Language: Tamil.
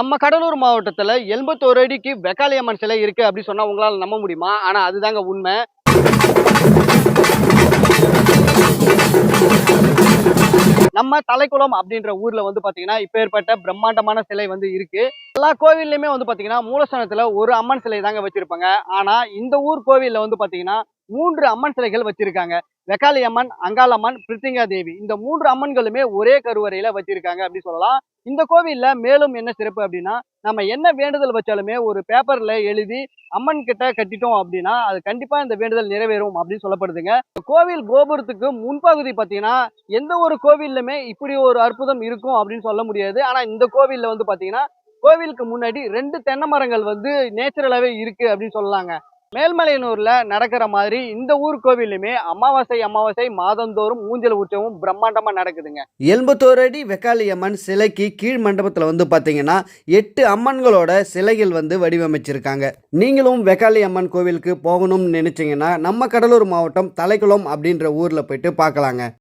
நம்ம கடலூர் மாவட்டத்துல 81 அடிக்கு வெக்காளியம்மன் சிலை இருக்கு அப்படி சொன்னா உங்களால நம்ப முடியுமா? ஆனா அதுதாங்க உண்மை. நம்ம தலைக்குளம் அப்படின்ற ஊர்ல பாத்தீங்கன்னா இப்பேற்பட்ட பிரம்மாண்டமான சிலை இருக்கு. எல்லா கோவில்லையுமே பாத்தீங்கன்னா மூலஸ்தானத்துல ஒரு அம்மன் சிலை தாங்க வச்சிருப்பாங்க. ஆனா இந்த ஊர் கோவில்ல பாத்தீங்கன்னா 3 அம்மன் சிலைகள் வச்சிருக்காங்க. வெக்காளி அம்மன், அங்காளம்மன், பிரித்திங்கா தேவி. இந்த 3 அம்மன்களுமே ஒரே கருவறையில வச்சிருக்காங்க அப்படி சொல்லலாம். இந்த கோவில்ல மேலும் என்ன சிறப்பு அப்படின்னா, நம்ம என்ன வேண்டுதல் வச்சாலுமே ஒரு பேப்பர்ல எழுதி அம்மன் கிட்ட கட்டிட்டோம் அப்படின்னா அது கண்டிப்பா இந்த வேண்டுதல் நிறைவேறும் அப்படின்னு சொல்லப்படுதுங்க. கோவில் கோபுரத்துக்கு முன்பகுதி பாத்தீங்கன்னா எந்த ஒரு கோவில்லுமே இப்படி ஒரு அற்புதம் இருக்கும் அப்படின்னு சொல்ல முடியாது. ஆனா இந்த கோவில்ல பாத்தீங்கன்னா கோவிலுக்கு முன்னாடி 2 தென்னை மரங்கள் நேச்சுரலாவே இருக்கு அப்படின்னு சொல்லலாங்க. மேல்மலையனூர்ல நடக்கிற மாதிரி இந்த ஊர் கோவிலுமே அமாவாசை அமாவாசை மாதந்தோறும் ஊஞ்சல் உற்சவம் பிரம்மாண்டமா நடக்குதுங்க. 81 அடி வெக்காளியம்மன் சிலைக்கு கீழ் மண்டபத்துல பாத்தீங்கன்னா 8 அம்மன்களோட சிலைகள் வடிவமைச்சிருக்காங்க. நீங்களும் வெக்காளி அம்மன் கோவிலுக்கு போகணும்னு நினைச்சீங்கன்னா நம்ம கடலூர் மாவட்டம் தலைக்குளம் அப்படின்ற ஊர்ல போயிட்டு பார்க்கலாங்க.